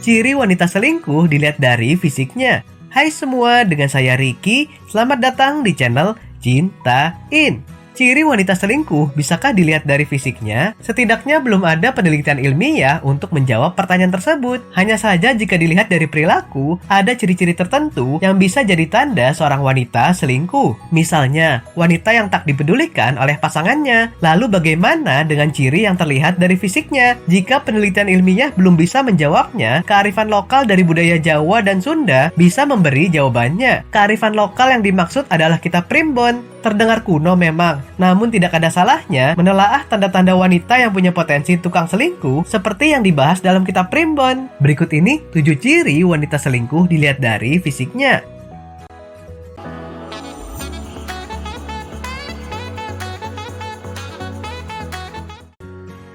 Ciri wanita selingkuh dilihat dari fisiknya. Hai semua, dengan saya Ricky. Selamat datang di channel Cintain. Ciri wanita selingkuh bisakah dilihat dari fisiknya? Setidaknya belum ada penelitian ilmiah untuk menjawab pertanyaan tersebut. Hanya saja jika dilihat dari perilaku, ada ciri-ciri tertentu yang bisa jadi tanda seorang wanita selingkuh. Misalnya, wanita yang tak dipedulikan oleh pasangannya. Lalu bagaimana dengan ciri yang terlihat dari fisiknya? Jika penelitian ilmiah belum bisa menjawabnya, kearifan lokal dari budaya Jawa dan Sunda bisa memberi jawabannya. Kearifan lokal yang dimaksud adalah kitab primbon. Terdengar kuno memang, namun tidak ada salahnya menelaah tanda-tanda wanita yang punya potensi tukang selingkuh seperti yang dibahas dalam kitab primbon. Berikut ini 7 ciri wanita selingkuh dilihat dari fisiknya.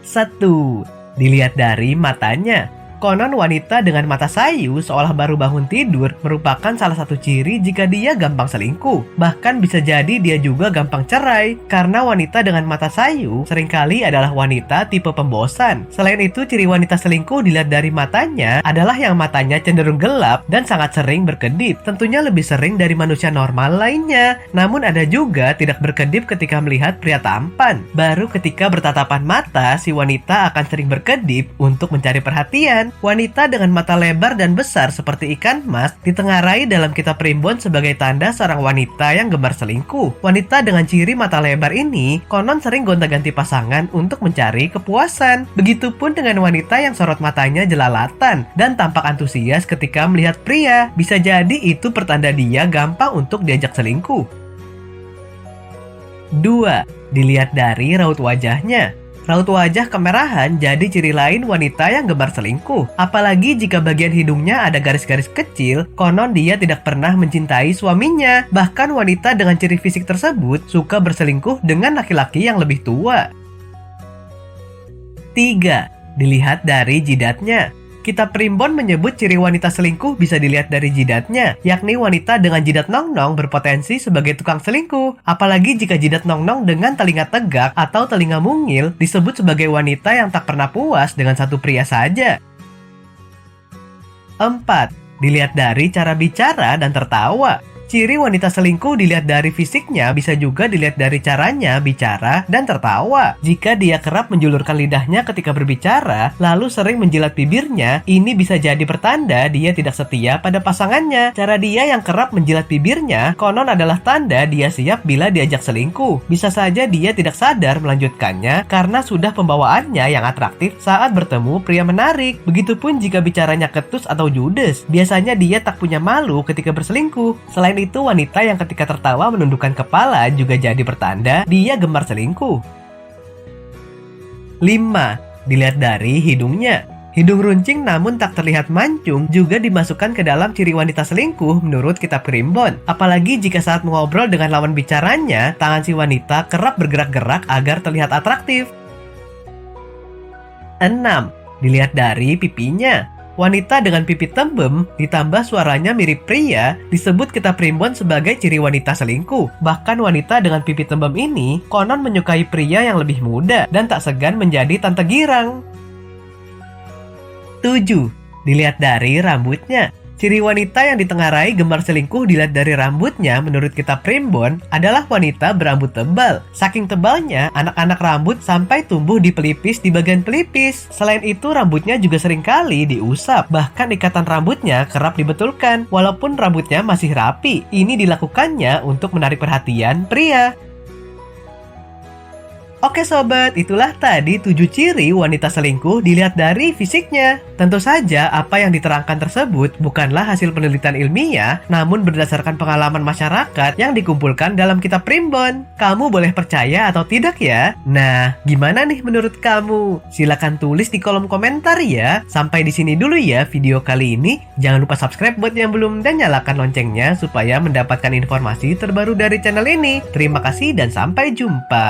1. Dilihat dari matanya. Konon wanita dengan mata sayu seolah baru bangun tidur merupakan salah satu ciri jika dia gampang selingkuh. Bahkan bisa jadi dia juga gampang cerai, karena wanita dengan mata sayu seringkali adalah wanita tipe pembosan. Selain itu, ciri wanita selingkuh dilihat dari matanya adalah yang matanya cenderung gelap dan sangat sering berkedip. Tentunya lebih sering dari manusia normal lainnya. Namun ada juga tidak berkedip ketika melihat pria tampan. Baru ketika bertatapan mata, si wanita akan sering berkedip untuk mencari perhatian. Wanita dengan mata lebar dan besar seperti ikan mas ditengarai dalam kitab primbon sebagai tanda seorang wanita yang gemar selingkuh. Wanita dengan ciri mata lebar ini konon sering gonta-ganti pasangan untuk mencari kepuasan. Begitupun dengan wanita yang sorot matanya jelalatan dan tampak antusias ketika melihat pria. Bisa jadi itu pertanda dia gampang untuk diajak selingkuh. 2. Dilihat dari raut wajahnya. Raut wajah kemerahan jadi ciri lain wanita yang gemar selingkuh. Apalagi jika bagian hidungnya ada garis-garis kecil, konon dia tidak pernah mencintai suaminya. Bahkan wanita dengan ciri fisik tersebut suka berselingkuh dengan laki-laki yang lebih tua. 3. Dilihat dari jidatnya. Kitab primbon menyebut ciri wanita selingkuh bisa dilihat dari jidatnya, yakni wanita dengan jidat nong-nong berpotensi sebagai tukang selingkuh. Apalagi jika jidat nong-nong dengan telinga tegak atau telinga mungil disebut sebagai wanita yang tak pernah puas dengan satu pria saja. 4. Dilihat dari cara bicara dan tertawa. Ciri wanita selingkuh dilihat dari fisiknya bisa juga dilihat dari caranya bicara dan tertawa. Jika dia kerap menjulurkan lidahnya ketika berbicara, lalu sering menjilat bibirnya, ini bisa jadi pertanda dia tidak setia pada pasangannya. Cara dia yang kerap menjilat bibirnya konon adalah tanda dia siap bila diajak selingkuh. Bisa saja dia tidak sadar melanjutkannya karena sudah pembawaannya yang atraktif saat bertemu pria menarik. Begitupun jika bicaranya ketus atau judes, biasanya dia tak punya malu ketika berselingkuh. Selain itu, wanita yang ketika tertawa menundukkan kepala juga jadi pertanda dia gemar selingkuh. 5. Dilihat dari hidungnya. Hidung runcing namun tak terlihat mancung juga dimasukkan ke dalam ciri wanita selingkuh menurut kitab primbon. Apalagi jika saat mengobrol dengan lawan bicaranya, tangan si wanita kerap bergerak-gerak agar terlihat atraktif. 6. Dilihat dari pipinya. Wanita dengan pipi tembem ditambah suaranya mirip pria disebut kitab primbon sebagai ciri wanita selingkuh. Bahkan wanita dengan pipi tembem ini konon menyukai pria yang lebih muda dan tak segan menjadi tante girang. 7. Dilihat dari rambutnya. Ciri wanita yang ditengarai gemar selingkuh dilihat dari rambutnya menurut kitab primbon adalah wanita berambut tebal. Saking tebalnya, anak-anak rambut sampai tumbuh di pelipis di bagian pelipis. Selain itu, rambutnya juga seringkali diusap. Bahkan ikatan rambutnya kerap dibetulkan, walaupun rambutnya masih rapi. Ini dilakukannya untuk menarik perhatian pria. Oke sobat, itulah tadi 7 ciri wanita selingkuh dilihat dari fisiknya. Tentu saja apa yang diterangkan tersebut bukanlah hasil penelitian ilmiah, namun berdasarkan pengalaman masyarakat yang dikumpulkan dalam kitab primbon. Kamu boleh percaya atau tidak ya? Nah, gimana nih menurut kamu? Silahkan tulis di kolom komentar ya. Sampai di sini dulu ya video kali ini. Jangan lupa subscribe buat yang belum dan nyalakan loncengnya supaya mendapatkan informasi terbaru dari channel ini. Terima kasih dan sampai jumpa.